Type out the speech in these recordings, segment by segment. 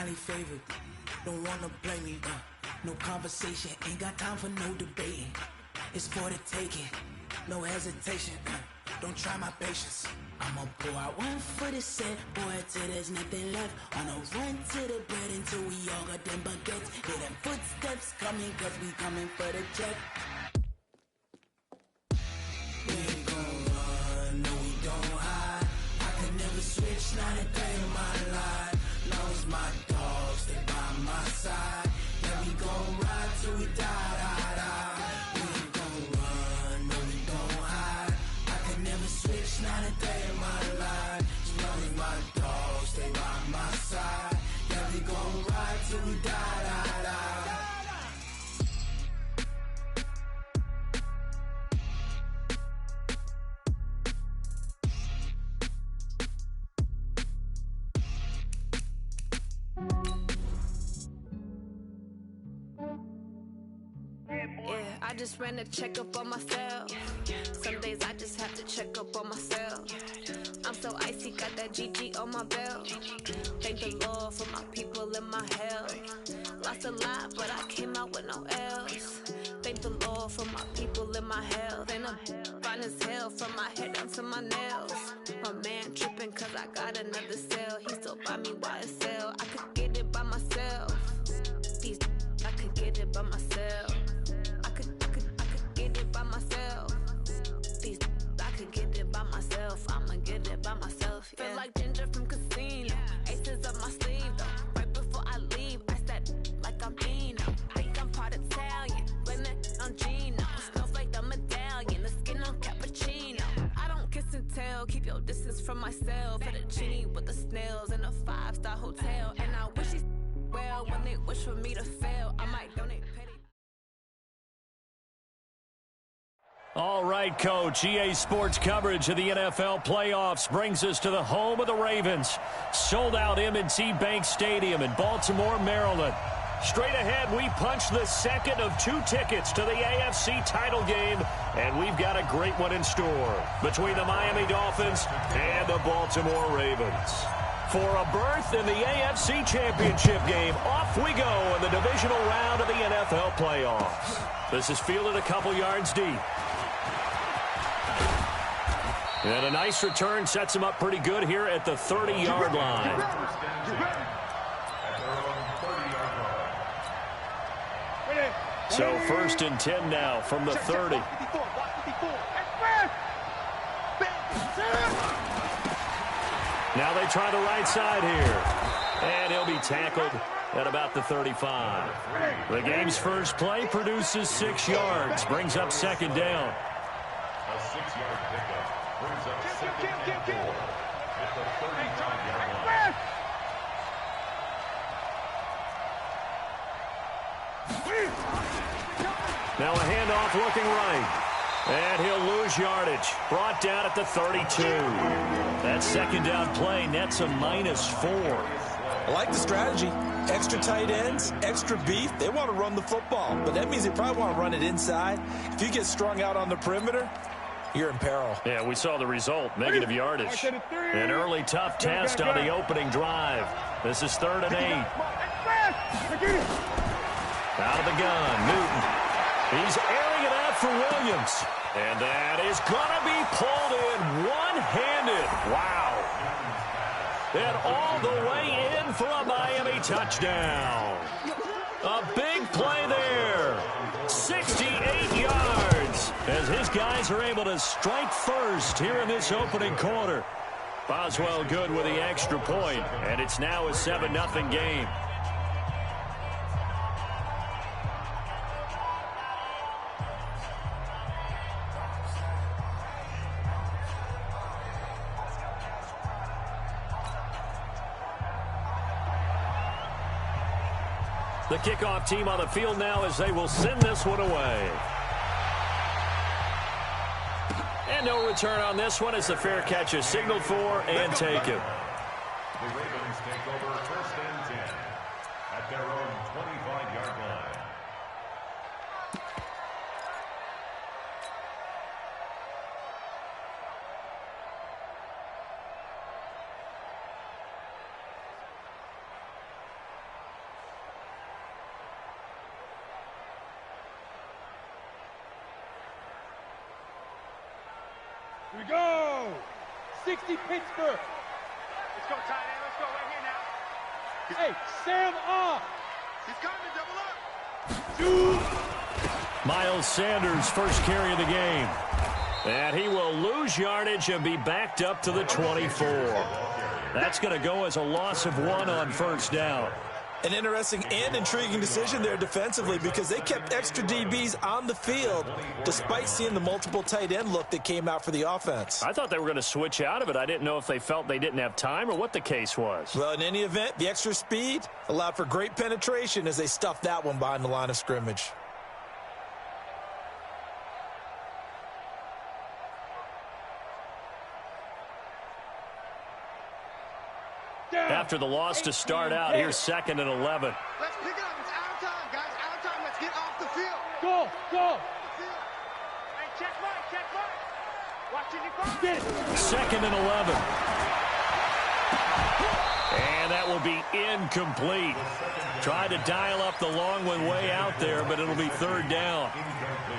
highly favored. Don't wanna blame me, no conversation, ain't got time for no debating. It's for the taking, no hesitation, don't try my patience. I'ma pour out one for the set, boy, till there's nothing left. On a run to the bread until we all got them baguettes. Hear them footsteps coming, cause we coming for the check. We ain't gon' run, no we don't hide. I could never switch, not a day in my life. Long as my dogs stay by my side. Yeah, we gon' ride till we die, die, die. We ain't gon' run, no we don't hide. I could never switch, not a day in my life. As long as my dogs stay by my side. Yeah, we gon' ride till we die, die, die. Yeah, I just ran a checkup on myself. Some days I just have to check up on myself. I'm so icy, got that GG on my belt. Thank the Lord for my people and my health. Lost a lot, but I came out with no L's. Thank the Lord for my people and my health. And I'm fine as hell from my head down to my nails. My man tripping cause I got another cell. He still buy me YSL. I could get it by myself. These I could get it by myself. I could get it by myself. These I could get it by myself. I'ma get it by myself. Yeah. Feel like Ginger from Casino. Aces up my sleeve though. Right before I leave, I said like I'm Eno. Think I'm part Italian. Blame it on Gino. Snowflake the medallion. The skin on cappuccino. I don't kiss and tell. Keep your distance from myself. Fettuccine with the snails in a 5-star hotel. And I wish he's well when they wish for me to fail. I might donate petty. All right, Coach. EA Sports coverage of the NFL playoffs brings us to the home of the Ravens. Sold-out M&T Bank Stadium in Baltimore, Maryland. Straight ahead, we punch the second of 2 tickets to the AFC title game, and we've got a great one in store between the Miami Dolphins and the Baltimore Ravens. For a berth in the AFC Championship game, off we go in the divisional round of the NFL playoffs. This is fielded a couple yards deep. And a nice return sets him up pretty good here at the 30-yard line. So 1st and 10 now from the 30. Now they try the right side here. And he'll be tackled at about the 35. The game's first play produces 6 yards, brings up 2nd down. A 6-yard pickup brings up 2nd and 4 at the 35-yard line. Now a handoff looking right. And he'll lose yardage. Brought down at the 32. That 2nd down play nets a -4. I like the strategy. Extra tight ends, extra beef. They want to run the football, but that means they probably want to run it inside. If you get strung out on the perimeter, you're in peril. Yeah, we saw the result, negative yardage. An early tough test on the opening drive. This is 3rd and 8. Out of the gun, Newton. He's airing it out for Williams. And that is going to be pulled in one-handed. Wow. And all the way in for a Miami touchdown. A big play there. 68 yards as his guys are able to strike first here in this opening quarter. Boswell good with the extra point, and it's now a 7-0 game. The kickoff team on the field now as they will send this one away. And no return on this one as the fair catch is signaled for and taken. The Ravens take over 1st and 10 at their own 25-yard line. Here we go. 60 Pittsburgh. Let's go, tight end. Let's go right here now. Hey, Sam off. He's coming. Double up. Miles Sanders, first carry of the game. And he will lose yardage and be backed up to the 24. That's going to go as a loss of 1 on first down. An interesting and intriguing decision there defensively because they kept extra DBs on the field despite seeing the multiple tight end look that came out for the offense. I thought they were going to switch out of it. I didn't know if they felt they didn't have time or what the case was. Well, in any event, the extra speed allowed for great penetration as they stuffed that one behind the line of scrimmage. After the loss to start out, here's 2nd and 11. Let's pick it up. It's out of time, guys. Out of time. Let's get off the field. Go, go. Hey, check right, check right. Watch it, you go. 2nd and 11. And that will be incomplete. Tried to dial up the long one way out there, but it'll be 3rd down.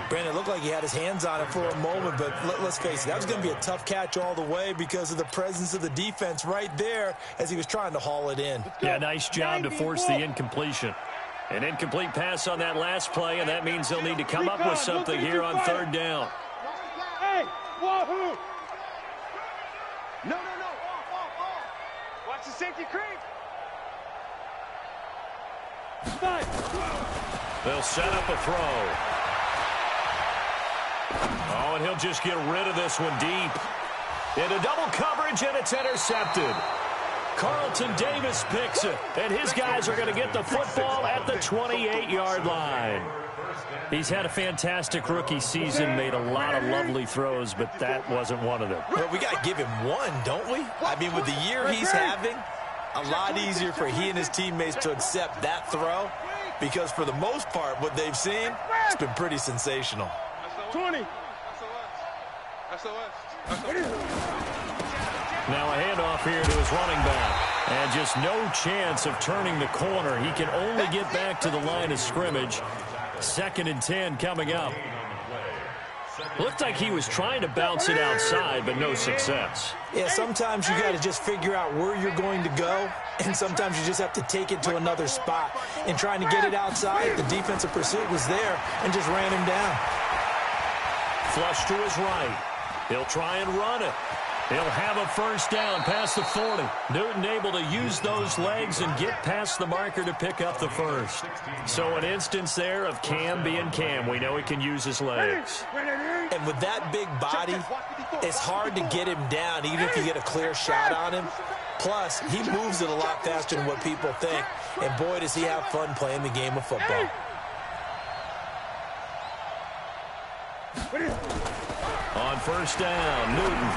Brandon, it looked like he had his hands on it for a moment, but let's face it, that was going to be a tough catch all the way because of the presence of the defense right there as he was trying to haul it in. Yeah, nice job to force the incompletion. An incomplete pass on that last play, and that means they'll need to come up with something here on 3rd down. Hey, wahoo! No. Off. Watch the safety creep. They'll set up a throw. Oh, and he'll just get rid of this one deep. Into double coverage, and it's intercepted. Carlton Davis picks it, and his guys are going to get the football at the 28-yard line. He's had a fantastic rookie season, made a lot of lovely throws, but that wasn't one of them. Well, we got to give him one, don't we? I mean, with the year he's having, a lot easier for he and his teammates to accept that throw because for the most part, what they've seen, it's been pretty sensational. 20. Now a handoff here to his running back. And just no chance of turning the corner. He can only get back to the line of scrimmage. 2nd and 10 coming up. Looked like he was trying to bounce it outside, but no success. Yeah, sometimes you got to just figure out where you're going to go, and sometimes you just have to take it to another spot. In trying to get it outside, the defensive pursuit was there and just ran him down. Flush to his right. He'll try and run it. He'll have a first down past the 40. Newton able to use those legs and get past the marker to pick up the first. So an instance there of Cam being Cam. We know he can use his legs. And with that big body, it's hard to get him down, even if you get a clear shot on him. Plus, he moves it a lot faster than what people think. And boy, does he have fun playing the game of football. On first down, Newton.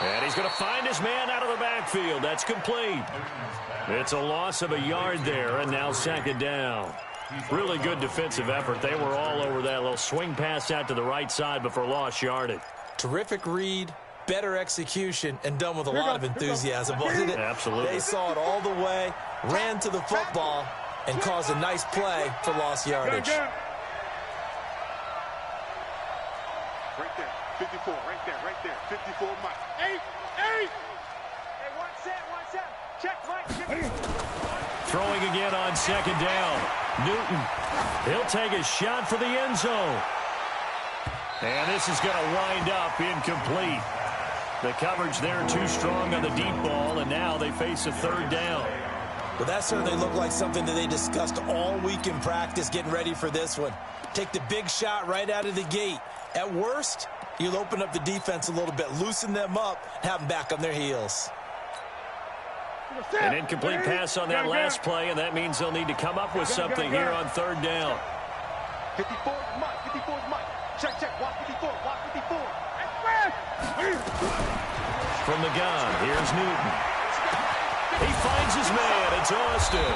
And he's going to find his man out of the backfield. That's complete. It's a loss of a yard there, and now 2nd down. Really good defensive effort. They were all over that little swing pass out to the right side before lost yardage. Terrific read, better execution, and done with a lot of enthusiasm, wasn't it? Absolutely. They saw it all the way, ran to the football, and caused a nice play for lost yardage. Right there, 54, right there, 54, Mike. 8. Hey, one set. Check, Mike. Throwing again on 2nd down. Newton, he'll take a shot for the end zone. And this is going to wind up incomplete. The coverage there too strong on the deep ball, and now they face a 3rd down. Well, that certainly looked like something that they discussed all week in practice getting ready for this one. Take the big shot right out of the gate. At worst, you'll open up the defense a little bit, loosen them up, and have them back on their heels. An incomplete pass on that last play, and that means they'll need to come up with something here on 3rd down. 54 is Mike. Check. Walk 54. From the gun, here's Newton. He finds his man. It's Austin.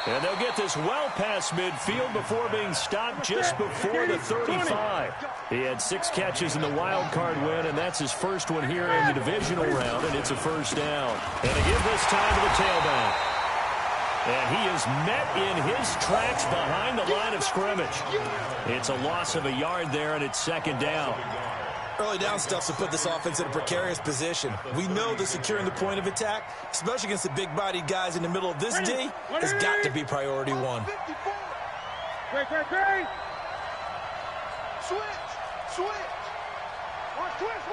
And they'll get this well past midfield before being stopped just before the 35. He had 6 catches in the wild card win, and that's his first one here in the divisional round, and it's a first down. And to give this time to the tailback. And he is met in his tracks behind the line of scrimmage. It's a loss of a yard there, and it's 2nd down. Early down stuff to put this offense in a precarious position. We know that securing the point of attack, especially against the big-bodied guys in the middle of this D, has got to be priority one. Great. Switch. Watch twist.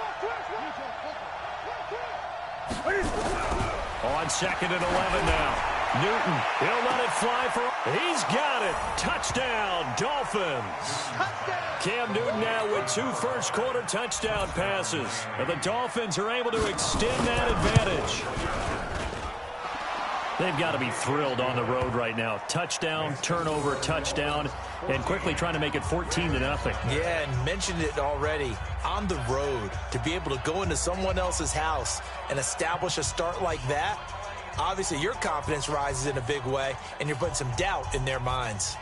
On 2nd and 11 now. Newton, he'll let it fly for... He's got it. Touchdown, Dolphins. Cam Newton now with 2 first-quarter touchdown passes. And the Dolphins are able to extend that advantage. They've got to be thrilled on the road right now. Touchdown, turnover, touchdown, and quickly trying to make it 14-0. Yeah, and mentioned it already. On the road, to be able to go into someone else's house and establish a start like that, obviously your confidence rises in a big way, and you're putting some doubt in their minds.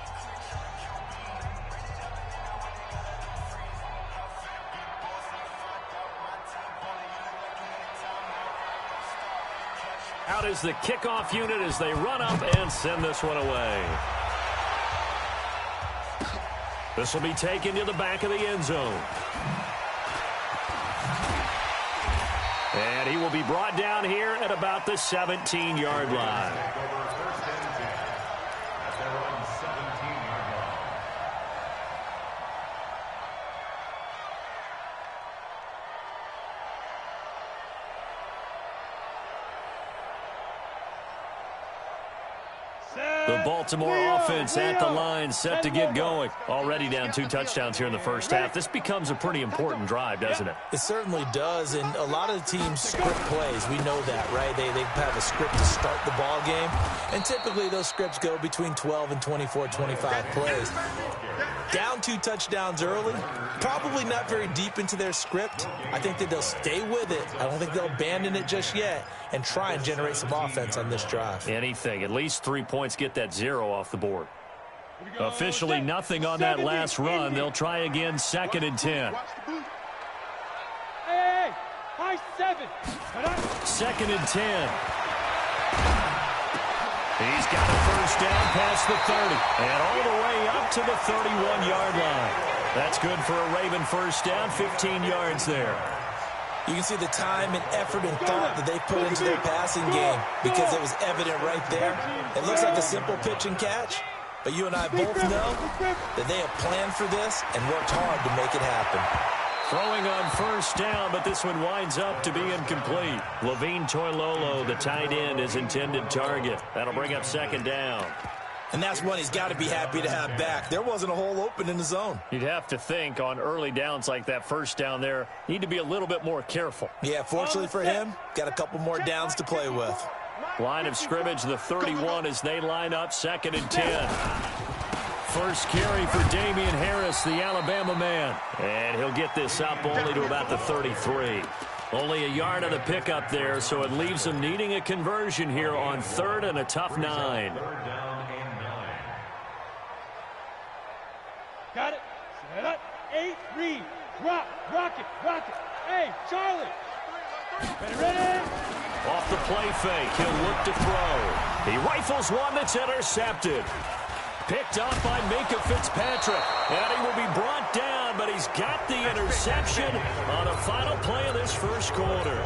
Out is the kickoff unit as they run up and send this one away. This will be taken to the back of the end zone. And he will be brought down here at about the 17-yard line. The Baltimore offense at the line, set to get going. Already down 2 touchdowns here in the first half. This becomes a pretty important drive, doesn't it? It certainly does, and a lot of the teams script plays. We know that, right? They have a script to start the ball game, and typically those scripts go between 12 and 24, 25 plays. Down 2 touchdowns early, probably not very deep into their script. I think that they'll stay with it. I don't think they'll abandon it just yet and try and generate some offense on this drive. Anything. At least 3 points, get that 0 off the board. Officially nothing on that last run. They'll try again, 2nd and 10. Hey, high 7. 2nd and 10. He's got a first down past the 30 and all the way up to the 31-yard line. That's good for a Raven first down, 15 yards there. You can see the time and effort and thought that they put into their passing game because it was evident right there. It looks like a simple pitch and catch, but you and I both know that they have planned for this and worked hard to make it happen. Throwing on first down, but this one winds up to be incomplete. Levine Toilolo, the tight end, is intended target. That'll bring up 2nd down. And that's one he's got to be happy to have back. There wasn't a hole open in the zone. You'd have to think on early downs like that first down there, need to be a little bit more careful. Yeah, fortunately for him, got a couple more downs to play with. Line of scrimmage, the 31 as they line up, 2nd and 10. First carry for Damian Harris, the Alabama man. And he'll get this up only to about the 33. Only a yard of the pickup there, so it leaves him needing a conversion here on 3rd and a tough 9. Got it. Set up. 8, read. Rock it. Hey, Charlie. Ready? Off the play fake, he'll look to throw. He rifles one that's intercepted. Picked up by Minkah Fitzpatrick. And he will be brought down, but he's got the interception on the final play of this first quarter.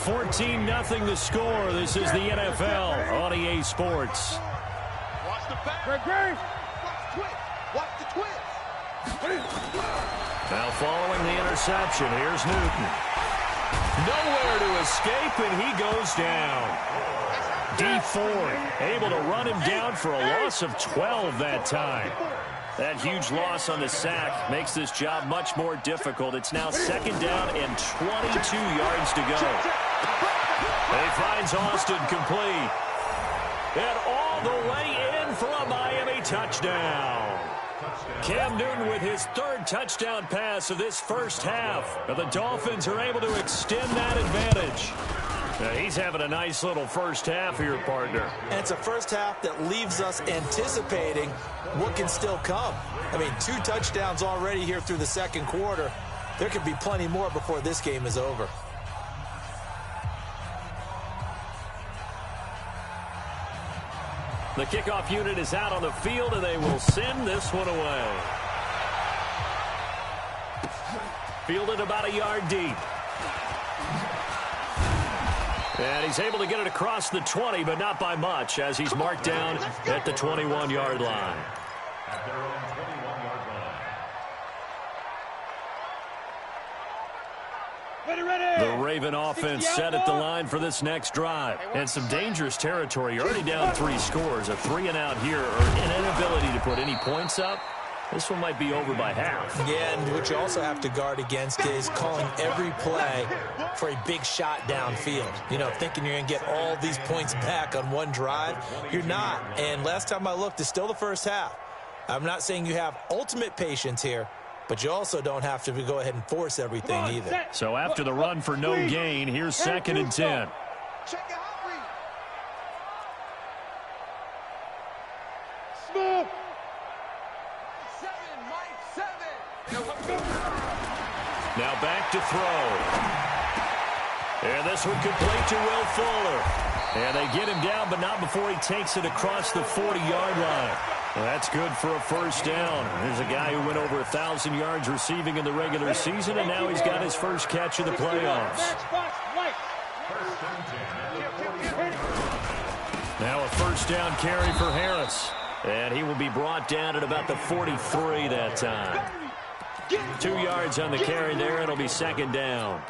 14-0 the score. This is the NFL on EA Sports. Watch the back. Great. Watch the twist. Now following the interception, here's Newton. Nowhere to escape, and he goes down. D Ford able to run him down for a loss of 12 that time. That huge loss on the sack makes this job much more difficult. It's now 2nd down and 22 yards to go. And he finds Austin complete. And all the way in for a Miami touchdown. Cam Newton with his 3rd touchdown pass of this first half. And the Dolphins are able to extend that advantage. Now he's having a nice little first half here, partner. And it's a first half that leaves us anticipating what can still come. I mean, 2 touchdowns already here through the 2nd quarter. There could be plenty more before this game is over. The kickoff unit is out on the field, and they will send this one away. Fielded about a yard deep. And he's able to get it across the 20, but not by much, as he's marked down at the 21-yard line. At their own 21-yard line. Ready. The Raven offense set at the line for this next drive. And some dangerous territory. You're already down 3 scores. A 3-and-out here, or an inability to put any points up. This one might be over by half. Yeah, and what you also have to guard against is calling every play for a big shot downfield. You know, thinking you're going to get all these points back on one drive. You're not. And last time I looked, it's still the first half. I'm not saying you have ultimate patience here, but you also don't have to go ahead and force everything either. So after the run for no gain, here's 2nd and 10. Check it out, read. Smooth. 7, Mike, 7. Now back to throw. And this one complete to Will Fuller. And they get him down, but not before he takes it across the 40-yard line. Well, that's good for a first down. There's a guy who went over 1,000 yards receiving in the regular season, and now he's got his first catch of the playoffs. Now a first down carry for Harris. And he will be brought down at about the 43 that time. 2 yards on the carry there. It'll be 2nd down.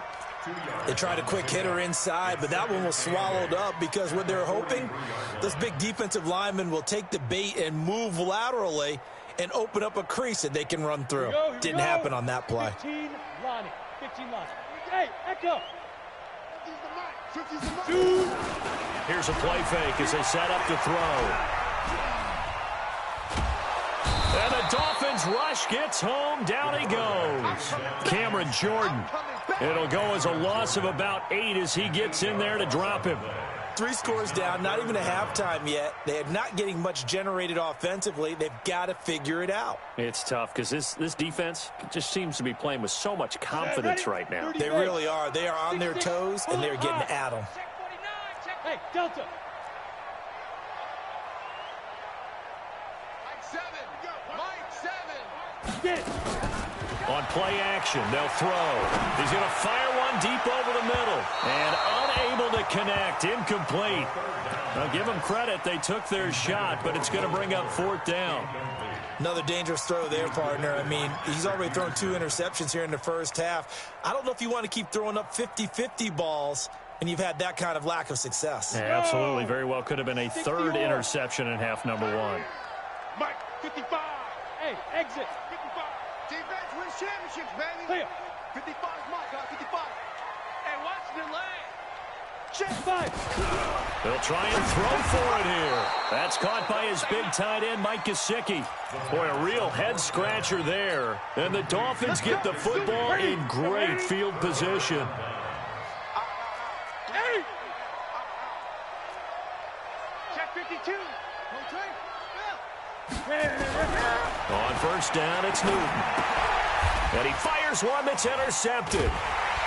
They tried a quick hitter inside, but that one was swallowed up because what they're hoping, this big defensive lineman will take the bait and move laterally and open up a crease that they can run through. Didn't happen on that play. 15 Lonnie. Hey, Echo. Here's a play fake as they set up to throw. And the Dolphins rush gets home. Down he goes. Cameron Jordan. It'll go as a loss of about 8 as he gets in there to drop him. 3 scores down, not even a halftime yet. They are not getting much generated offensively. They've got to figure it out. It's tough because this defense just seems to be playing with so much confidence right now. They really are. They are on their toes, and they're getting at them. Hey, Delta. Mike 7. Get it. On play action, they'll throw. He's going to fire one deep over the middle. And unable to connect. Incomplete. Now, give them credit. They took their shot, but it's going to bring up 4th down. Another dangerous throw there, partner. I mean, he's already thrown 2 interceptions here in the first half. I don't know if you want to keep throwing up 50-50 balls, and you've had that kind of lack of success. Yeah, absolutely. Very well could have been a 3rd interception in half number 1. Mike, 55. Hey, exit. 55. Defense wins championships, baby. Clear. 55 is Mike, 55. Hey, watch the lane. Check 5. They'll try and throw for it here. That's caught by his big tight end, Mike Gesicki. Boy, a real head-scratcher there. And the Dolphins get the football in great field position. Hey. Check 52. On first down, it's Newton. And he fires one that's intercepted.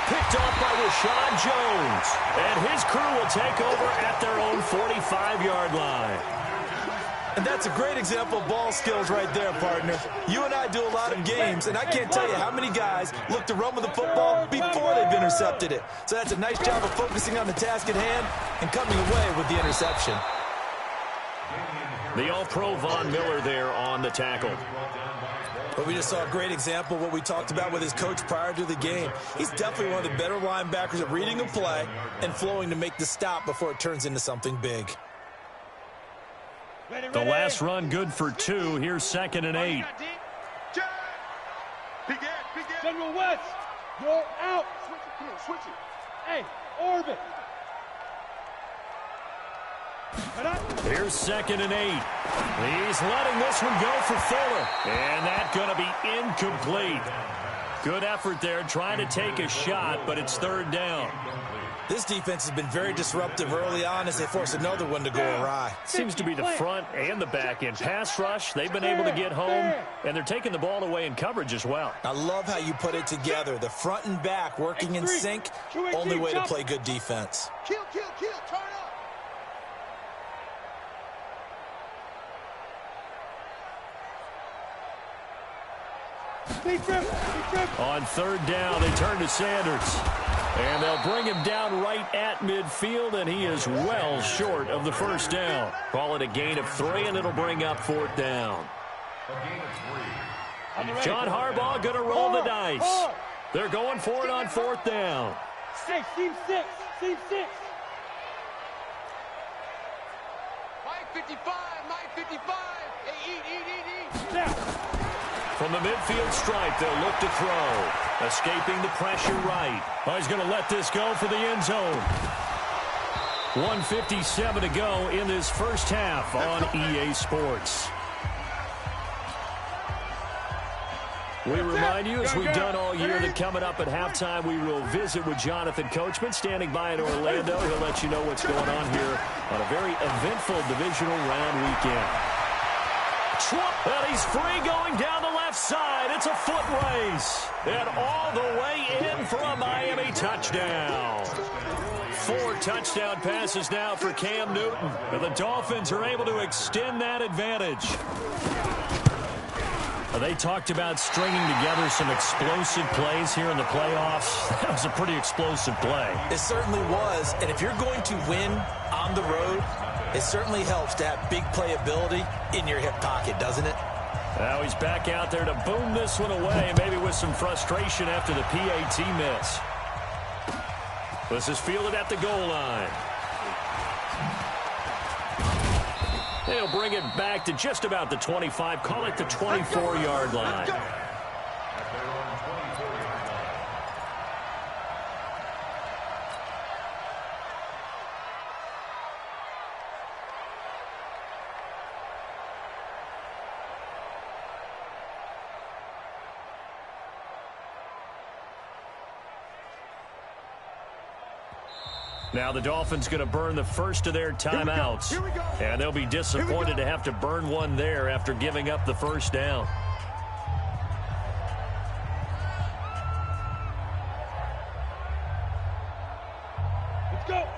Picked off by Rashawn Jones. And his crew will take over at their own 45-yard line. And that's a great example of ball skills right there, partner. You and I do a lot of games, and I can't tell you how many guys look to run with the football before they've intercepted it. So that's a nice job of focusing on the task at hand and coming away with the interception. The All-Pro Von Miller there on the tackle. But we just saw a great example of what we talked about with his coach prior to the game. He's definitely one of the better linebackers at reading a play and flowing to make the stop before it turns into something big. The last run good for 2. Here's 2nd and 8. General West, you're out. Switch it. Hey, orbit. Here's 2nd and 8. He's letting this one go for Fuller. And that's going to be incomplete. Good effort there trying to take a shot, but it's 3rd down. This defense has been very disruptive early on as they force another one to go awry. Seems to be the front and the back end. Pass rush, they've been able to get home, and they're taking the ball away in coverage as well. I love how you put it together. The front and back working in sync, only way to play good defense. Kill, turn up. On third down, they turn to Sanders. And they'll bring him down right at midfield, and he is well short of the first down. Call it a gain of 3, and it'll bring up fourth down. A gain of 3. John Harbaugh going to roll the dice. They're going for it on fourth down. Hey, team 6. Team 6. Mike 55. Mike 55. Hey, eat. Now. From the midfield stripe, they'll look to throw. Escaping the pressure right. Oh, he's going to let this go for the end zone. 1:57 to go in this first half on EA Sports. We remind you, as we've done all year, that coming up at halftime, we will visit with Jonathan Coachman, standing by in Orlando. He'll let you know what's going on here on a very eventful divisional round weekend. And he's free going down the left side. It's a foot race. And all the way in for a Miami touchdown. 4 touchdown passes now for Cam Newton. And the Dolphins are able to extend that advantage. They talked about stringing together some explosive plays here in the playoffs. That was a pretty explosive play. It certainly was. And if you're going to win on the road, it certainly helps to have big playability in your hip pocket, doesn't it? Now he's back out there to boom this one away, maybe with some frustration after the PAT miss. This is fielded at the goal line. They'll bring it back to just about the 25, call it the 24-yard line. Now the Dolphins going to burn the first of their timeouts. And they'll be disappointed to have to burn one there after giving up the first down.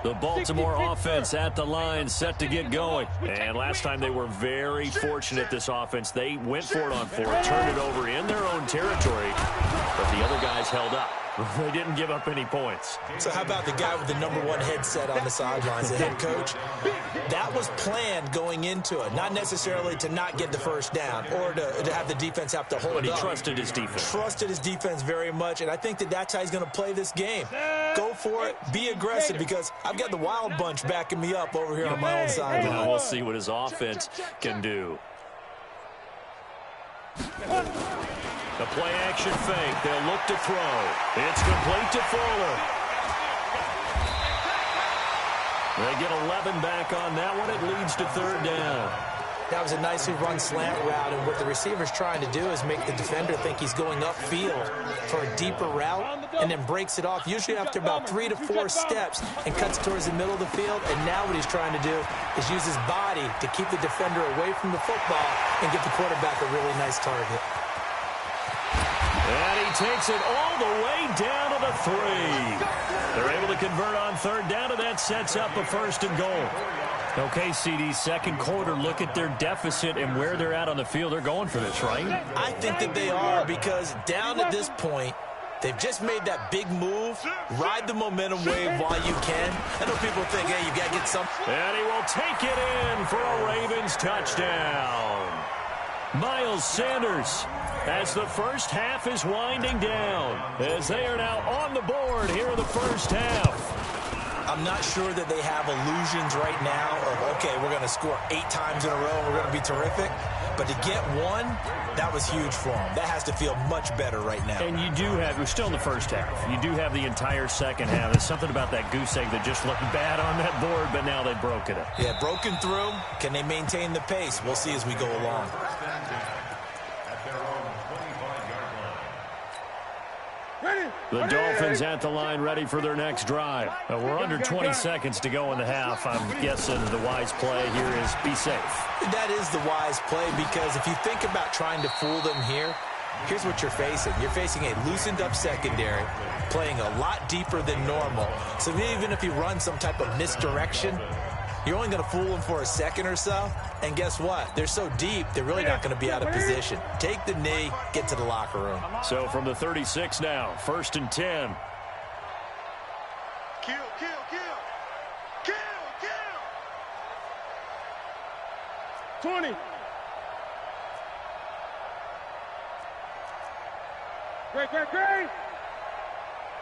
The Baltimore offense at the line, set to get going. And last time they were very fortunate, this offense. They went for it on 4, turned it over in their own territory, but the other guys held up. They didn't give up any points. So how about the guy with the #1 headset on the sidelines, the head coach? That was planned going into it, not necessarily to not get the first down or to have the defense have to hold up. But he trusted his defense. Trusted his defense very much, and I think that's how he's going to play this game. Go for it. Be aggressive, because I've got the Wild Bunch backing me up over here on my own sideline. Now we'll see what his offense can do. The play-action fake. They'll look to throw. It's complete to Fuller. They get 11 back on that one. It leads to third down. That was a nicely run slant route, and what the receiver's trying to do is make the defender think he's going upfield for a deeper route, and then breaks it off, usually after about 3 to 4 steps, and cuts towards the middle of the field. And now what he's trying to do is use his body to keep the defender away from the football and get the quarterback a really nice target. And he takes it all the way down to the 3. They're able to convert on third down, and that sets up a first and goal. Okay, CD, second quarter, look at their deficit and where they're at on the field. They're going for this, right? I think that they are, because down at this point, they've just made that big move. Ride the momentum wave while you can. I know people think, hey, you got to get some. And he will take it in for a Ravens touchdown. Miles Sanders, as the first half is winding down, as they are now on the board here in the first half. I'm not sure that they have illusions right now of, okay, we're going to score 8 times in a row and we're going to be terrific. But to get one, that was huge for them. That has to feel much better right now. And you do have, we're still in the first half. You do have the entire second half. There's something about that goose egg that just looked bad on that board, but now they've broken it. Yeah, broken through. Can they maintain the pace? We'll see as we go along. The Dolphins at the line, ready for their next drive. We're under 20 seconds to go in the half. I'm guessing the wise play here is be safe. That is the wise play, because if you think about trying to fool them here, here's what you're facing. You're facing a loosened up secondary, playing a lot deeper than normal. So even if you run some type of misdirection, You're only going to fool them for a second or so, and guess what? They're so deep, they're really not going to be out of position. Take the knee, get to the locker room. So from the 36 now, 1st and 10. Kill, kill, kill. Kill, kill. 20. Great.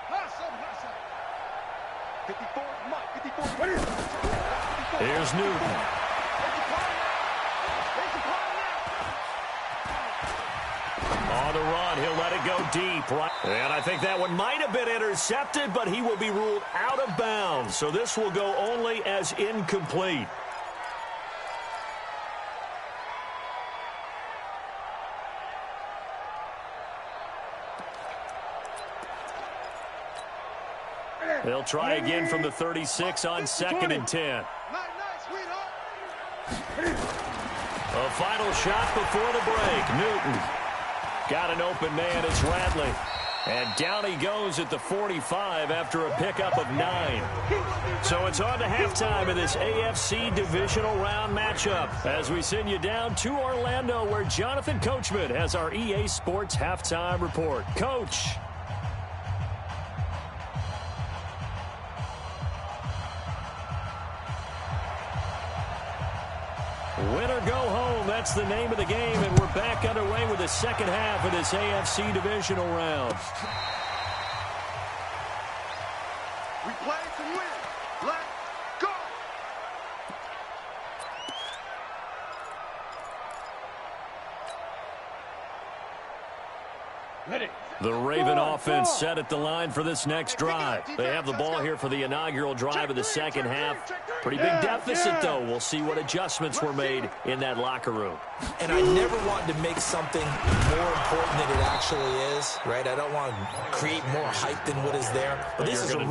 Hustle. 54, Mike, 54. What is it? Here's Newton. On the run, he'll let it go deep. Right. And I think that one might have been intercepted, but he will be ruled out of bounds. So this will go only as incomplete. They'll try again from the 36 on 2nd and 10. A final shot before the break. Newton got an open man. It's Radley. And down he goes at the 45 after a pickup of 9. So it's on to halftime of this AFC divisional round matchup as we send you down to Orlando where Jonathan Coachman has our EA Sports halftime report. Coach. Win or go home, that's the name of the game, and we're back underway with the second half of this AFC divisional round. We play to win. Let's go. Ready. The Raven offense set at the line for this next drive. They have the ball here for the inaugural drive of the second half. Pretty big deficit, though. We'll see what adjustments were made in that locker room. And I never wanted to make something more important than it actually is, right? I don't want to create more hype than what is there. But this is I'm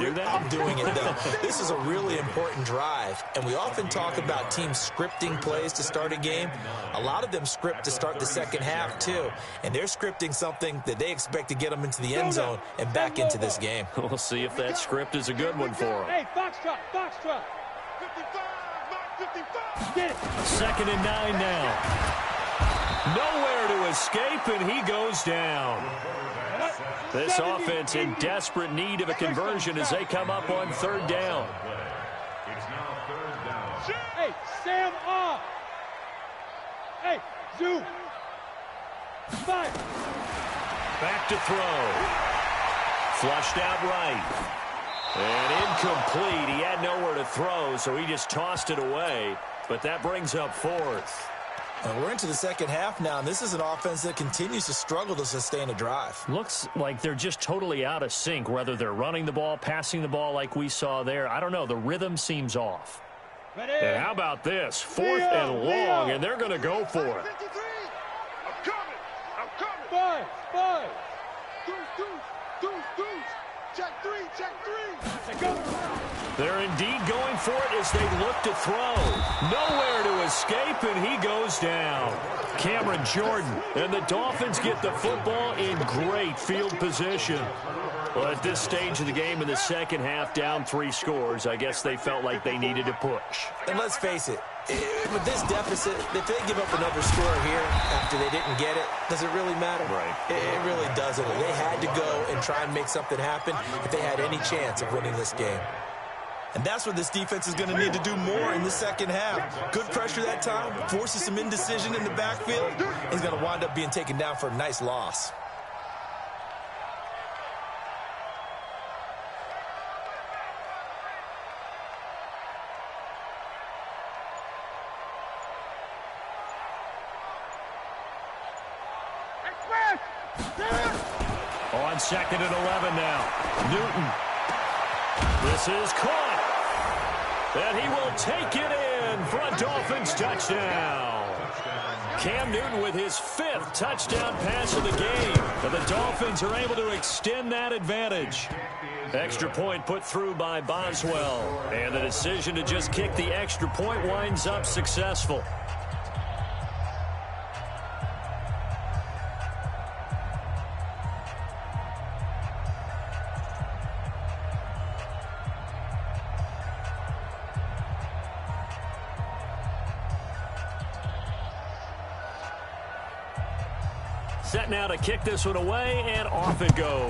doing it, though. This is a really important drive. And we often talk about teams scripting plays to start a game. A lot of them script to start the second half, too. And they're scripting something that they expect to get them into the end zone and back into this game. We'll see if that script is a good one for them. Hey, Foxtrot. 55, 55. Get it. 2nd and 9 now. Nowhere to escape, and he goes down. This offense in desperate need of a conversion as they come up on 3rd down. It's now 3rd down. Hey, Sam off. Hey, Zoo. 5. Back to throw. Flushed out right. And incomplete. He had nowhere to throw, so he just tossed it away. But that brings up 4th. We're into the second half now, and this is an offense that continues to struggle to sustain a drive. Looks like they're just totally out of sync, whether they're running the ball, passing the ball like we saw there. I don't know. The rhythm seems off. Ready. And how about this? 4th and long, and they're going to go for it. I'm coming. 5. Deuce. Check 3. Let's go. They're indeed going for it as they look to throw. Nowhere to escape, and he goes down. Cameron Jordan, and the Dolphins get the football in great field position. Well, at this stage of the game in the second half, down 3 scores, I guess they felt like they needed to push. And let's face it, with this deficit, if they give up another score here after they didn't get it, does it really matter? Right. It really doesn't. They had to go and try and make something happen if they had any chance of winning this game. And that's what this defense is going to need to do more in the second half. Good pressure that time, forces some indecision in the backfield. He's going to wind up being taken down for a nice loss. On 2nd and 11 now. Newton. This is caught. And he will take it in for a Dolphins touchdown. Cam Newton with his 5th touchdown pass of the game. And the Dolphins are able to extend that advantage. Extra point put through by Boswell. And the decision to just kick the extra point winds up successful. Set now to kick this one away, and off it goes.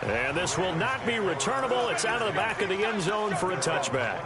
And this will not be returnable. It's out of the back of the end zone for a touchback.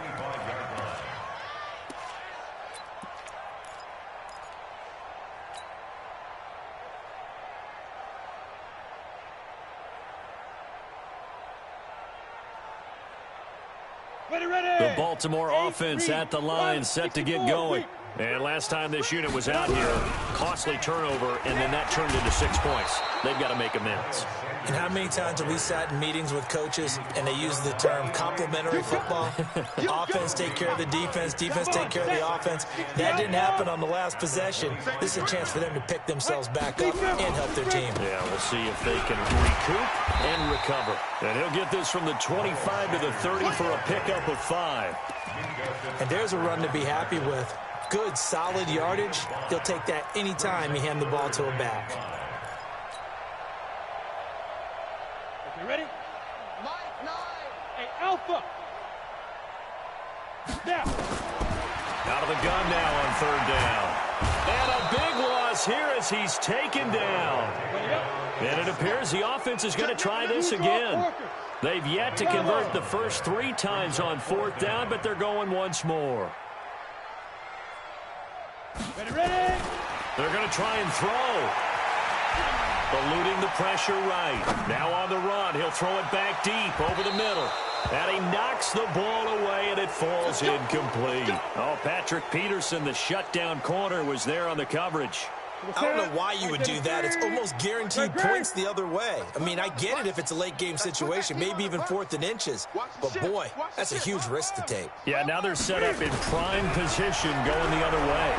The Baltimore offense at the line, set to get going. And last time this unit was out here, costly turnover, and then that turned into 6 points. They've got to make amends. And how many times have we sat in meetings with coaches and they use the term complementary football? Offense take care of the defense, defense take care of the offense. That didn't happen on the last possession. This is a chance for them to pick themselves back up and help their team. Yeah, we'll see if they can recoup and recover. And he'll get this from the 25 to the 30 for a pickup of 5. And there's a run to be happy with. Good, solid yardage. He'll take that anytime you hand the ball to a back. You ready? Hey, Alpha. Now. Out of the gun now on 3rd down. And a big loss here as he's taken down. And it appears the offense is going to try this again. They've yet to convert the first 3 times on 4th down, but they're going once more. Ready? They're going to try and throw. Eluding the pressure right. Now on the run. He'll throw it back deep over the middle. And he knocks the ball away, and it falls incomplete. Oh, Patrick Peterson, the shutdown corner, was there on the coverage. I don't know why you would do that. It's almost guaranteed points the other way. I mean, I get it if it's a late-game situation, maybe even 4th and inches. But, boy, that's a huge risk to take. Yeah, now they're set up in prime position going the other way.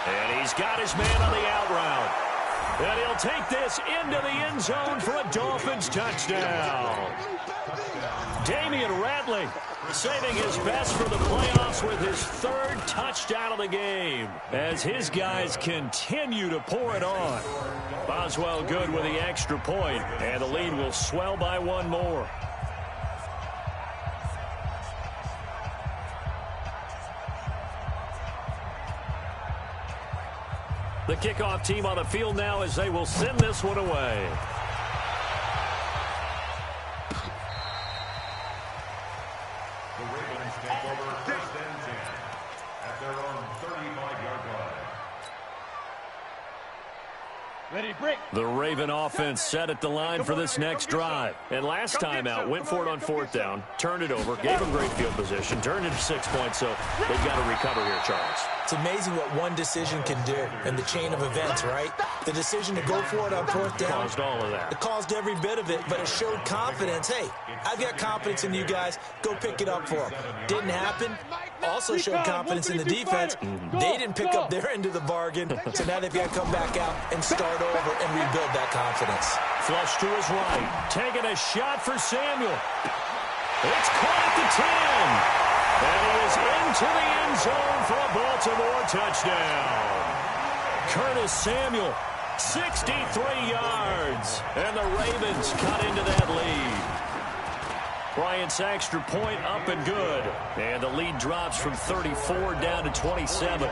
And he's got his man on the out route. And he'll take this into the end zone for a Dolphins touchdown. Damian Ratley saving his best for the playoffs with his 3rd touchdown of the game as his guys continue to pour it on. Boswell good with the extra point, and the lead will swell by 1 more. The kickoff team on the field now as they will send this one away. The Ravens take over 1st and 10 at their own 35-yard line. Ready, break. The Raven offense set at the line for this next drive. And last time out, went for it on 4th down, turned it over, gave them great field position, turned it to 6 points, so they've got to recover here, Charles. It's amazing what one decision can do in the chain of events, right? The decision to go for it on 4th down. Caused all of that. It caused every bit of it, but it showed confidence. Hey, I've got confidence in you guys. Go pick it up for them. Didn't happen. Also showed confidence in the defense. They didn't pick up their end of the bargain, so now they've got to come back out and start over and rebuild that confidence. Flush to his right. Taking a shot for Samuel. It's caught at the 10. And he is into the end zone for a Baltimore touchdown. Curtis Samuel, 63 yards. And the Ravens cut into that lead. Bryant's extra point up and good. And the lead drops from 34 down to 27.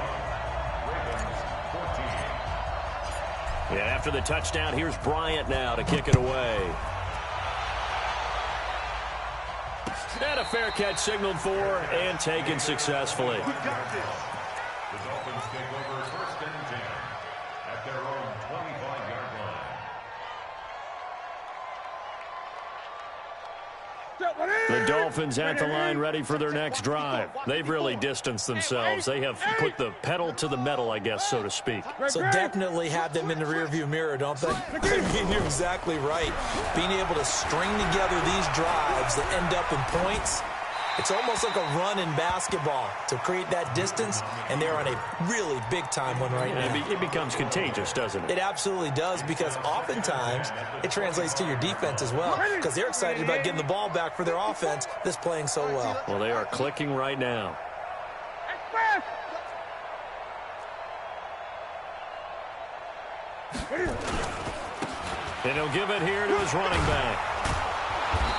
And after the touchdown, here's Bryant now to kick it away. And a fair catch signaled for and taken successfully. The Dolphins take over 1st and 10 at their own 25-yard line. The Dolphins at the line ready for their next drive. They've really distanced themselves. They have put the pedal to the metal, I guess, so to speak. So definitely have them in the rearview mirror, don't they? I mean, you're exactly right. Being able to string together these drives that end up in points, it's almost like a run in basketball to create that distance, and they're on a really big-time one right now. It becomes contagious, doesn't it? It absolutely does, because oftentimes it translates to your defense as well, because they're excited about getting the ball back for their offense that's playing so well. Well, they are clicking right now. And he'll give it here to his running back.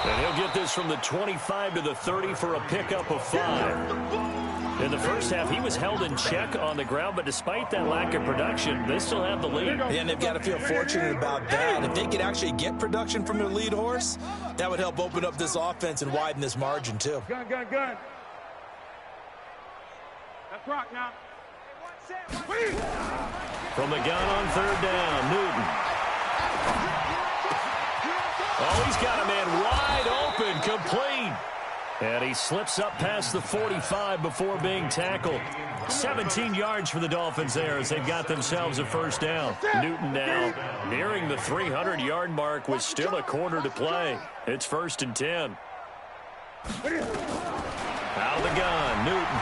And he'll get this from the 25 to the 30 for a pickup of 5. In the first half, he was held in check on the ground, but despite that lack of production, they still have the lead. And they've got to feel fortunate about that. If they could actually get production from their lead horse, that would help open up this offense and widen this margin, too. Gun. That's rock now. From the gun on third down, Newton. Oh, he's got a man wide open, complete. And he slips up past the 45 before being tackled. 17 yards for the Dolphins there as they've got themselves a first down. Newton now nearing the 300-yard mark with still a quarter to play. It's 1st and 10. Out of the gun, Newton.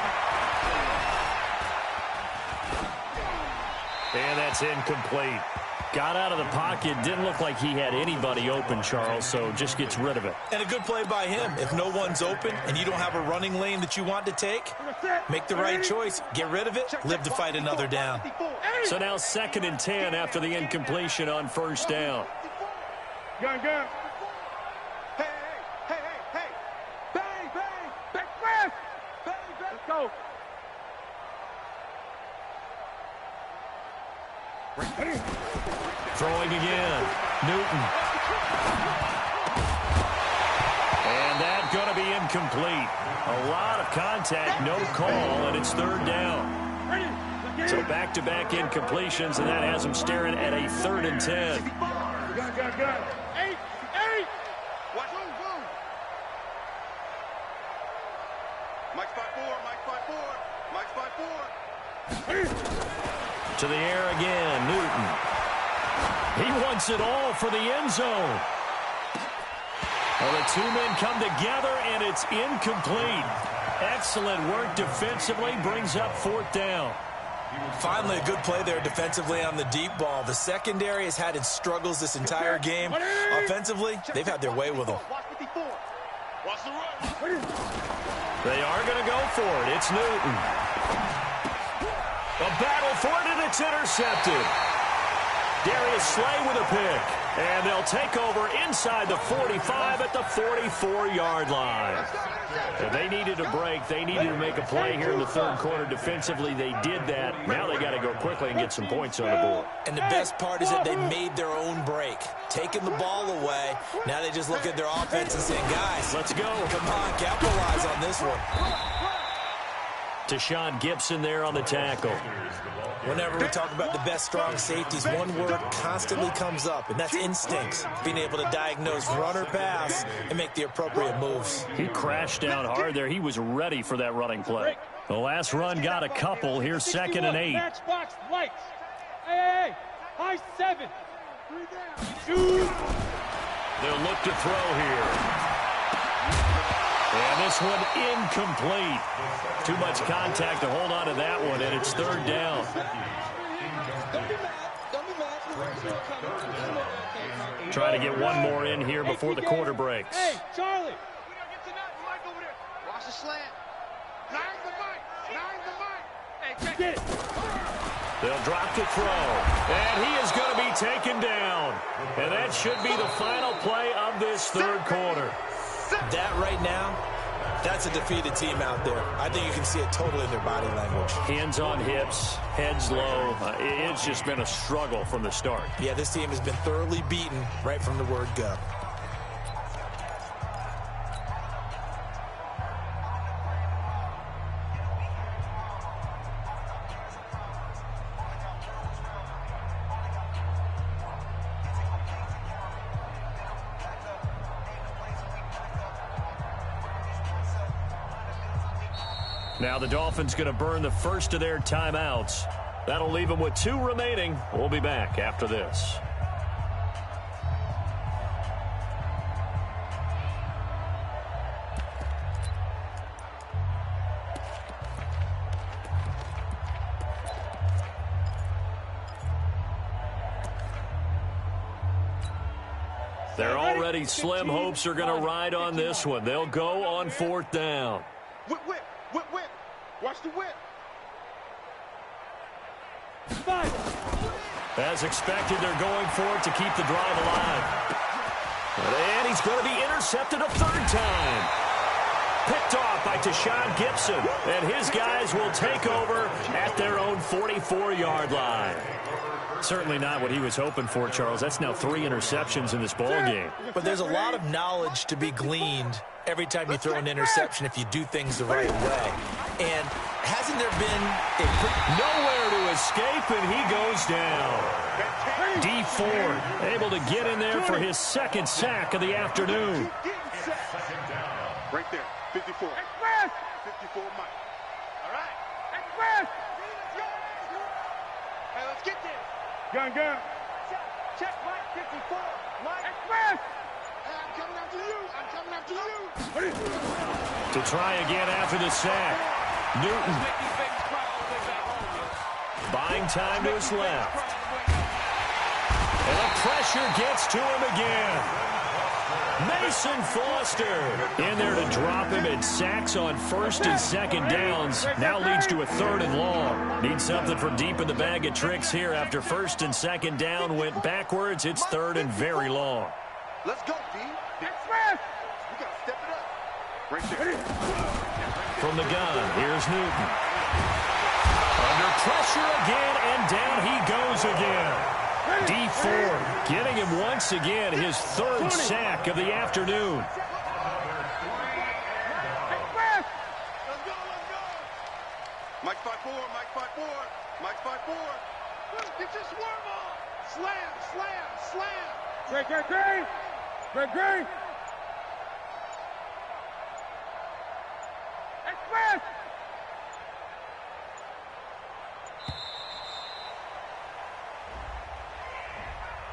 And that's incomplete. Got out of the pocket. Didn't look like he had anybody open, Charles, so just gets rid of it. And a good play by him. If no one's open and you don't have a running lane that you want to take, make the right choice. Get rid of it. Live to fight another down. So now 2nd and 10 after the incompletion on first down. Gun. Hey. Bang. Back fast. Bang. Let's go. Throwing again. Newton. And that's going to be incomplete. A lot of contact, no call, and it's 3rd down. So back-to-back incompletions, and that has them staring at a 3rd and 10. Gun. 8. Watch. Boom. Mike's 5-4. To the air again, Newton. He wants it all for the end zone. Well, the two men come together, and it's incomplete. Excellent work defensively, brings up 4th down. Finally, a good play there defensively on the deep ball. The secondary has had its struggles this entire game. Offensively, they've had their way with them. Watch the run. They are going to go for it. It's Newton. A battle for it, and it's intercepted. Darius Slay with a pick. And they'll take over inside the 45 at the 44-yard line. If they needed a break, they needed to make a play here in the 3rd quarter defensively. They did that. Now they got to go quickly and get some points on the board. And the best part is that they made their own break. Taking the ball away. Now they just look at their offense and say, guys, let's go. Come on, capitalize on this one. Tashawn Gibson there on the tackle. Whenever we talk about the best strong safeties, one word constantly comes up, and that's instincts. Being able to diagnose run or pass and make the appropriate moves. He crashed down hard there. He was ready for that running play. The last run got a couple. Here's 2nd and 8. Matchbox lights. Hey. High 7. 3 down. Shoot. They'll look to throw here. And this one incomplete. Too much contact to hold on to that one, and it's 3rd down. Trying to get one more in here before the quarter breaks. Hey, Charlie. Watch the slant. Nine the mic. Hey, get it. They'll drop to throw. And he is going to be taken down. And that should be the final play of this 3rd quarter. That right now, that's a defeated team out there. I think you can see it totally in their body language. Hands on hips, heads low. It's just been a struggle from the start. Yeah, this team has been thoroughly beaten right from the word go. Now the Dolphins going to burn the first of their timeouts. That'll leave them with 2 remaining. We'll be back after this. They're already slim hopes are going to ride on this one. They'll go on 4th down. Whip. Watch the whip. As expected, they're going for it to keep the drive alive. And he's going to be intercepted a 3rd time. Picked off by Tashawn Gibson, and his guys will take over at their own 44-yard line. Certainly not what he was hoping for, Charles. That's now 3 interceptions in this ball game. But there's a lot of knowledge to be gleaned every time you throw an interception if you do things the right way. And hasn't there been nowhere to escape, and he goes down. D Ford able to get in there for his second sack of the afternoon. Right there, 54. 54, Mike. All right. Hey, let's get this. Gun. Check Mike 54. Mike. Hey, I'm coming after you. To try again after the sack. Newton. Buying time to his left. And the pressure gets to him again. Mason Foster in there to drop him, and sacks on first and second downs. Now leads to a 3rd and long. Need something for deep in the bag of tricks here after first and second down went backwards. It's 3rd and very long. Let's go, D. We got to step it up. Right there. From the gun, here's Newton. Under pressure again, and down he goes again. D Ford getting him once again his 3rd sack of the afternoon. Let's go. Mike 5-4. Mike 5-4. Get your swarm on. Slam. Great. Express.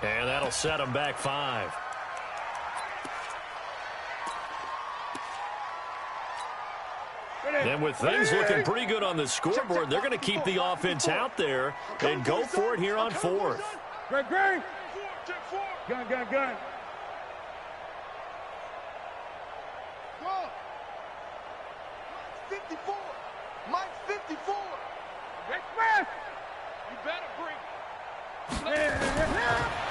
And that'll set him back 5. And with things looking pretty good on the scoreboard, they're going to keep the offense out there and go for it here on 4th. Great. Gun. Go. 54. Mike 54. Express. You better bring.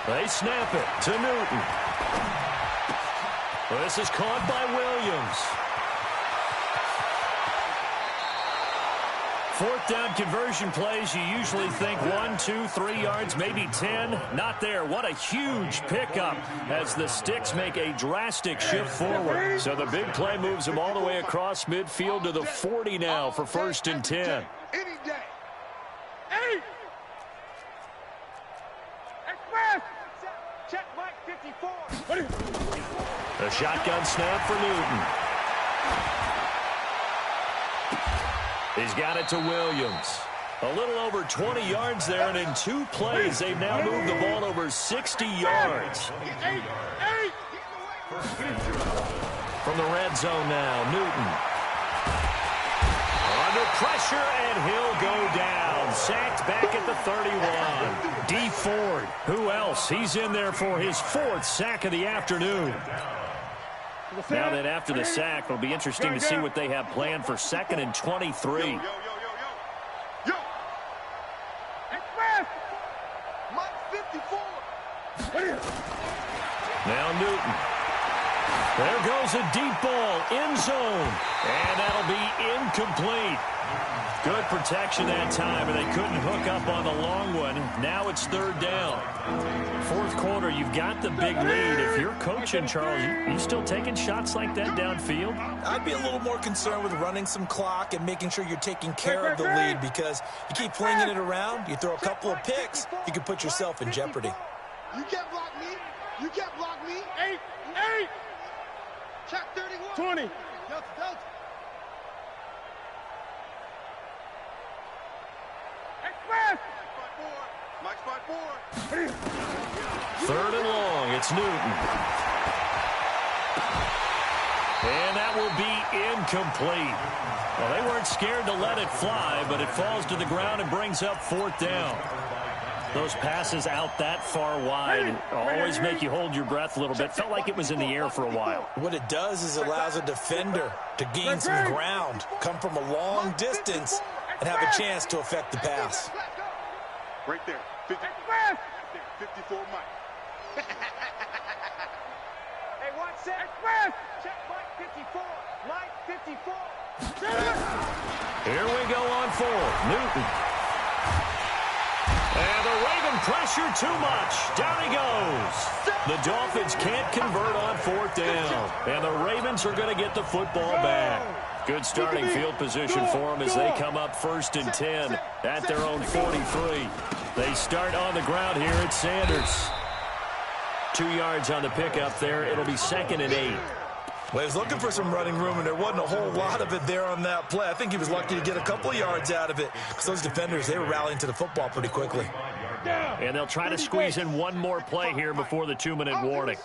They snap it to Newton. Well, this is caught by Williams. 4th down conversion plays, you usually think 1, 2, 3 yards, maybe 10. Not there. What a huge pickup as the Sticks make a drastic shift forward. So the big play moves them all the way across midfield to the 40 now for 1st and 10. Any day. Check Mike 54. A shotgun snap for Newton. He's got it to Williams. A little over 20 yards there, and in 2 plays, they've now moved the ball over 60 yards. From the red zone now, Newton. Under pressure, and he'll go down. Sacked back at the 31. D Ford, who else? He's in there for his 4th sack of the afternoon. Now that after the sack, it'll be interesting to see what they have planned for 2nd and 23. Yo. Express. Mike 54. Now Newton. There goes a deep ball, end zone, and that'll be incomplete. Good protection that time, and they couldn't hook up on the long one. Now it's 3rd down. 4th quarter, you've got the big lead. If you're coaching, Charles, you still taking shots like that downfield? I'd be a little more concerned with running some clock and making sure you're taking care of the lead, because you keep flinging it around, you throw a couple of picks, you can put yourself in jeopardy. You can't block me. 8. Check 31. 20. Delta. Express. Mike 5-4. 3rd and long, it's Newton. And that will be incomplete. Well, they weren't scared to let it fly, but it falls to the ground and brings up 4th down. Those passes out that far wide always make you hold your breath a little bit. Felt like it was in the air for a while. What it does is it allows a defender to gain some ground, come from a long distance, and have a chance to affect the pass. Right there. 54 Mike. Hey, watch that. Express. Check Mike 54. Mike 54. Here we go on 4. Newton. And the Raven pressure too much. Down he goes. The Dolphins can't convert on 4th down. And the Ravens are going to get the football back. Good starting field position for them as they come up 1st and 10 at their own 43. They start on the ground here at Sanders. 2 yards on the pickup there. It'll be 2nd and 8. Well, he was looking for some running room, and there wasn't a whole lot of it there on that play. I think he was lucky to get a couple of yards out of it because those defenders, they were rallying to the football pretty quickly. And they'll try to squeeze in one more play here before the 2-minute warning.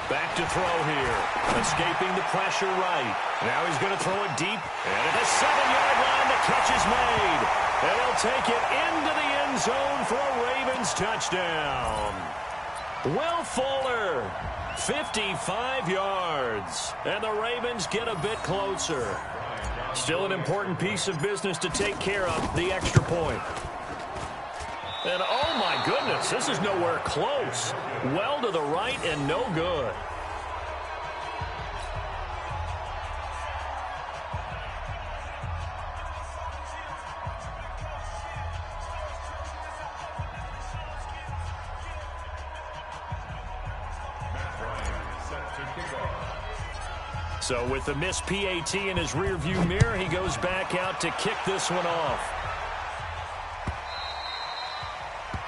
Back to throw here. Escaping the pressure right. Now he's going to throw it deep. And at the 7-yard line, the catch is made. And he'll take it into the end zone for a Ravens touchdown. Will Fuller, 55 yards. And the Ravens get a bit closer. Still an important piece of business to take care of, the extra point. And oh my goodness, this is nowhere close. Well to the right and no good. So with the missed PAT in his rearview mirror, he goes back out to kick this one off.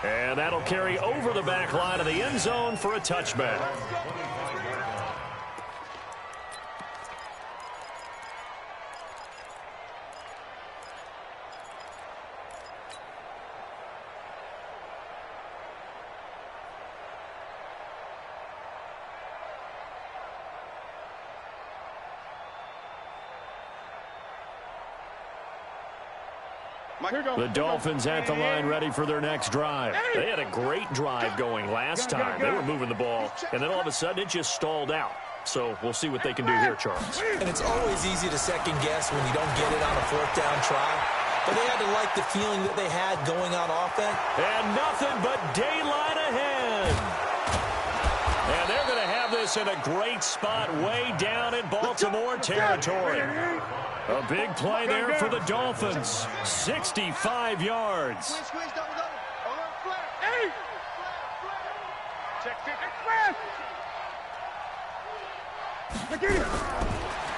And that'll carry over the back line of the end zone for a touchback. The Dolphins at the line ready for their next drive. They had a great drive going last time. They were moving the ball, and then all of a sudden it just stalled out. So we'll see what they can do here, Charles. And it's always easy to second guess when you don't get it on a 4th down try. But they had to like the feeling that they had going on offense. And nothing but daylight ahead. And they're going to have this in a great spot way down in Baltimore territory. A big play there for the Dolphins. 65 yards.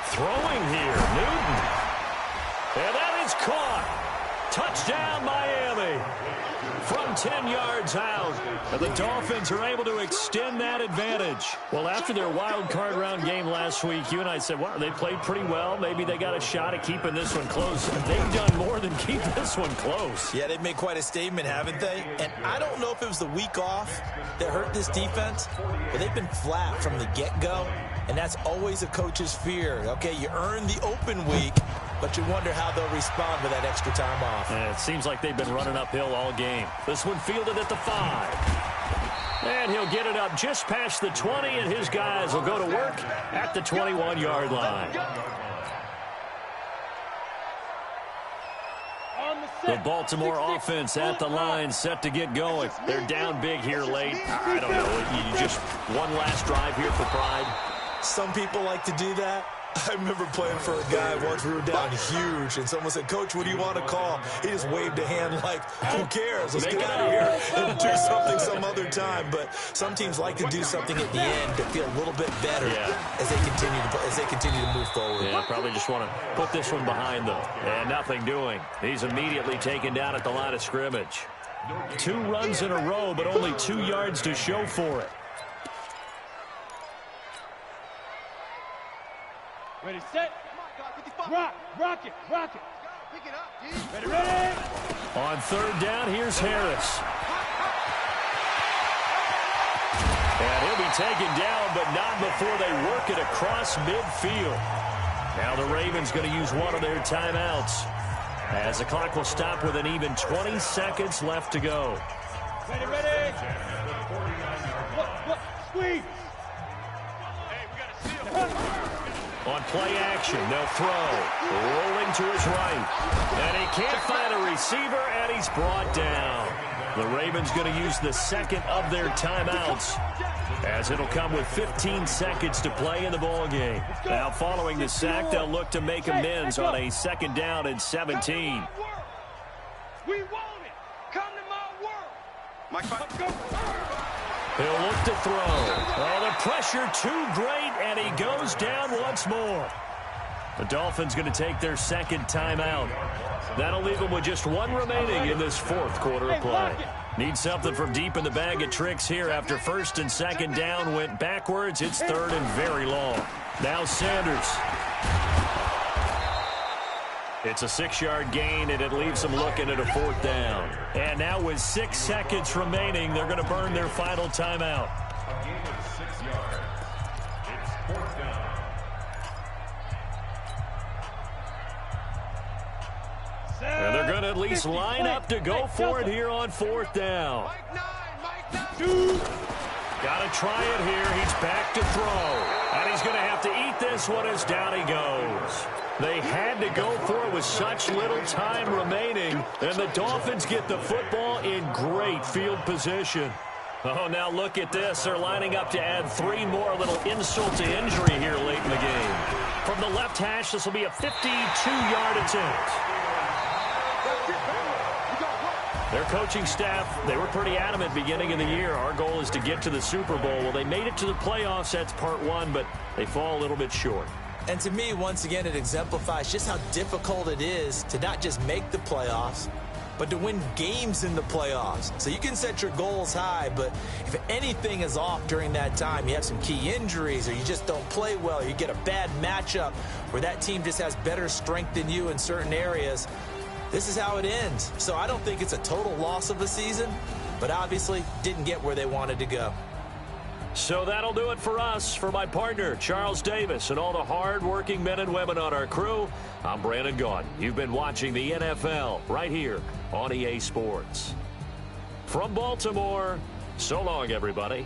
Throwing here, Newton. And that is caught. Touchdown, Miami. From 10 yards out. And the Dolphins are able to extend that advantage. Well, after their wild card round game last week, you and I said, wow, they played pretty well. Maybe they got a shot at keeping this one close. They've done more than keep this one close. Yeah, they've made quite a statement, haven't they? And I don't know if it was the week off that hurt this defense, but they've been flat from the get-go. And that's always a coach's fear. Okay, you earn the open week, but you wonder how they'll respond with that extra time off. And it seems like they've been running uphill all game. This one fielded at the 5. And he'll get it up just past the 20, and his guys will go to work at the 21-yard line. The Baltimore offense at the line, set to get going. They're down big here late. I don't know. You just one last drive here for pride. Some people like to do that. I remember playing for a guy once. We were down huge, and someone said, "Coach, what do you want to call?" He just waved a hand like, "Who cares? Let's get out of here and do something some other time." But some teams like to do something at the end to feel a little bit better as they continue to move forward. Yeah, probably just want to put this one behind them. And nothing doing. He's immediately taken down at the line of scrimmage. 2 runs in a row, but only 2 yards to show for it. Ready, set. Rock it. Ready. On 3rd down, here's Harris. And he'll be taken down, but not before they work it across midfield. Now the Ravens going to use one of their timeouts, as the clock will stop with an even 20 seconds left to go. Ready. Look, squeeze. Hey, we got to seal. On play action, they'll throw. Rolling to his right. And he can't find a receiver, and he's brought down. The Ravens going to use the second of their timeouts, as it'll come with 15 seconds to play in the ball game. Now, following the sack, they'll look to make amends on a 2nd down and 17. We want it. Come to my world. He'll look to throw. Oh, the pressure too great, and he goes down once more. The Dolphins going to take their 2nd timeout. That'll leave them with just 1 remaining in this 4th quarter of play. Need something from deep in the bag of tricks here after 1st and 2nd down went backwards. It's 3rd and very long. Now Sanders. It's a 6-yard gain, and it leaves them looking at a 4th down. And now with 6 seconds remaining, they're going to burn their final timeout. A gain of 6 yards. It's 4th down. And they're going to at least line up to go for it here on 4th down. Got to try it here. He's back to throw. And he's going to have to eat this one as down he goes. They had to go for it with such little time remaining. And the Dolphins get the football in great field position. Oh, now look at this. They're lining up to add 3 more, a little insult to injury here late in the game. From the left hash, this will be a 52-yard attempt. Their coaching staff, they were pretty adamant beginning of the year. Our goal is to get to the Super Bowl. Well, they made it to the playoffs. That's part 1, but they fall a little bit short. And to me, once again, it exemplifies just how difficult it is to not just make the playoffs, but to win games in the playoffs. So you can set your goals high, but if anything is off during that time, you have some key injuries, or you just don't play well, or you get a bad matchup where that team just has better strength than you in certain areas, this is how it ends. So I don't think it's a total loss of the season, but obviously didn't get where they wanted to go. So that'll do it for us. For my partner, Charles Davis, and all the hard-working men and women on our crew, I'm Brandon Gaudin. You've been watching the NFL right here on EA Sports. From Baltimore, so long, everybody.